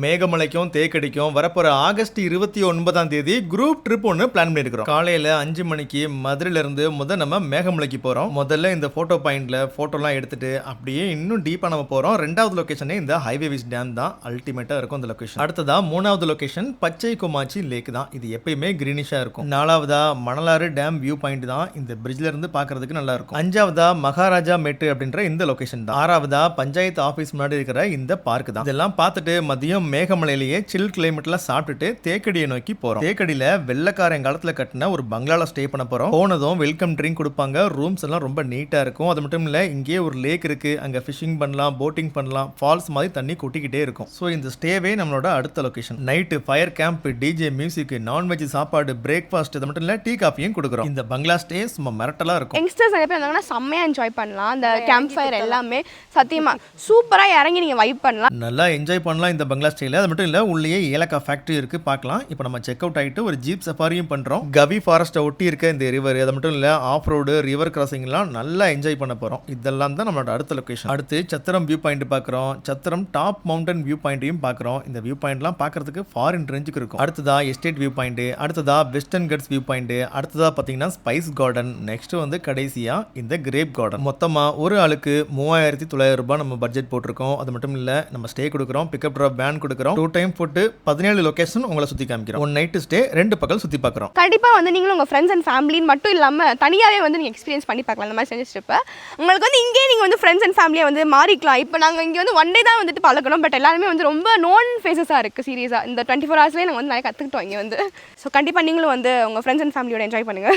மேகமலைக்கும் தேக்கடிக்கும் வரப்போற ஆகஸ்ட் 29ஆம் தேதி group trip ஒன்று பிளான் பண்ணியிருக்கிறோம். காலையில 5 மணிக்கு மதுரையில இருந்து நம்ம மேகமலைக்கு போறோம். முதல்ல இந்த போட்டோ பாயிண்ட்ல போட்டோலாம் எடுத்துட்டு அப்படியே இன்னும் டீப்பா நம்ம போறோம். ரெண்டாவது லொகேஷனே இந்த ஹைவேவிஸ் டேம் தான். அல்டிமேட்டா இருக்கும் இந்த லொகேஷன். அடுத்ததா மூணாவது லொகேஷன் பச்சை குமாச்சி லேக் தான். இது எப்பயுமே கிரீனிஷா இருக்கும். நாலாவதா மணலாறு டேம் வியூ பாயிண்ட் தான். இந்த பிரிட்ஜ்ல இருந்து பாக்குறதுக்கு நல்லா இருக்கும். அஞ்சாவதா மகாராஜா மெட்டு அப்படின்ற இந்த லொகேஷன் தான். ஆறாவதா பஞ்சாயத்து ஆபீஸ் முன்னாடி இருக்கிற இந்த பார்க் தான். இதெல்லாம் பார்த்துட்டு மதியம் மேகமலையிலேயே சில் கிளைமேட்ல சாப்பிட்டுட்டு தேக்கடியை நோக்கி போறோம். தேக்கடியில வெள்ளக்காரன் காலத்துல கட்டின ஒரு பங்களால ஸ்டே பண்ண போறோம். போனதும் வெல்கம் ட்ரிங்க் கொடுப்பாங்க. ரூம்ஸ் எல்லாம் ரொம்ப நீட்டா இருக்கும். அது மட்டும் இல்ல இங்கேயே ஒரு லேக் இருக்கு. அங்க ஃபிஷிங் பண்ணலாம், போட்டிங் பண்ணலாம். ஃபால்ஸ் மாதிரி தண்ணி கொட்டிக்கிட்டே இருக்கும். ஸோ இந்த ஸ்டேவே நம்மளோட அடுத்த location. Night fire camp, DJ music, non veg சாப்பாடு, பிரேக்ஃபாஸ்ட், அது மட்டும் இல்ல டீ காஃபியும் கொடுக்குறோம். இந்த பங்களா ஸ்டே சும்மா மிரட்டலா இருக்கும். யங்ஸ்டர்ஸ் நிறைய பேர் இருந்தாங்கன்னா செம்மையா என்ஜாய் பண்ணலாம். அந்த கேம்ப் ஃபயர் எல்லாமே சத்தியமா சூப்பரா இறங்கி நீங்க வைப் பண்ணலாம். நல்லா என்ஜாய் பண்ணலாம் இந்த பங்களா ஸ்டேல. அது மட்டும் இல்ல உள்ளேயே ஏலக்காய் ஃபேக்டரி இருக்கு, பார்க்கலாம். இப்போ நம்ம செக் அவுட் ஆயிட்டு ஒரு ஜீப் சஃபாரியும் பண்றோம். கவி ஃபாரஸ்ட்டை ஒட்டி இருக்க இந்த ரிவர், அது மட்டும் இல்ல ஆஃப் ரோடு, ரிவர் கிராசிங்லாம் நல்லா என்ஜாய் பண்ண போறோம். இதெல்லாம் தான் நம்மளோட அடுத்த லொகேஷன். அடுத்து சத்திரம் வியூ பாயிண்ட் பார்க்குறோம். சத்திரம் டாப் மவுண்டன் வியூ பாயிண்ட்டையும் பார்க்குறோம். இந்த வியூ பாயிண்ட்லாம் பார்க்கறதுக்கு ஃபாரின் ரேஞ்சுக்கு இருக்கும். அடுத்ததா எஸ்டேட் வியூ பாயிண்ட், அடுத்ததா வெஸ்டர்ன் கட்ஸ் வியூ பாயிண்ட், அடுத்ததா பார்த்தீங்கன்னா ஸ்பைஸ் கார்டன், நெக்ஸ்ட் வந்து கடைசியா இந்த கிரேப் கார்டன். மொத்தமா ஒரு ஆளுக்கு 3900 ரூபாய் நம்ம பட்ஜெட் போட்டிருக்கோம். அது மட்டும் இல்ல நம்ம ஸ்டே கொடுக்குறோம், பிக்கப் ட்ராப் வேன் கொடுக்குறோம். 2 டைம் போட்டு 17 லொகேஷன் உங்களை சுத்தி காமிக்கிறோம். 1 நைட் ஸ்டே 2 பகல் சுத்தி பார்க்குறோம். கண்டிப்பா வந்து நீங்களும் உங்க ஃப்ரெண்ட்ஸ் அண்ட் ஃபேமிலின்னு மட்டும் இல்லாம தனியாவே வந்து நீங்க எக்ஸ்பீரியன்ஸ் பண்ணி பார்க்கலாம். இந்த மாதிரி செஞ்ச ட்ரிப்பை உங்களுக்கு வந்து இங்கே நீங்க வந்து ஃப்ரெண்ட்ஸ் அண்ட் ஃபேமிலியை வந்து மாறிக்கலாம். இப்போ நாங்கள் இங்கே வந்து 1 டே தான் வந்துட்டு பழக்கணும். பட் எல்லாருமே வந்து ரொம்ப நோன் ஃபேஸஸாக இருக்குது. சீரியஸாக இந்த 24 ஹவர்ஸ்லேயே நாங்கள் வந்து நிறைய கற்றுக்கிட்டோம் இங்கே வந்து. ஸோ கண்டிப்பாக நீங்களும் வந்து உங்கள் ஃப்ரெண்ட்ஸ் அண்ட் ஃபேமிலியோட என்ஜாய் பண்ணுங்கள்.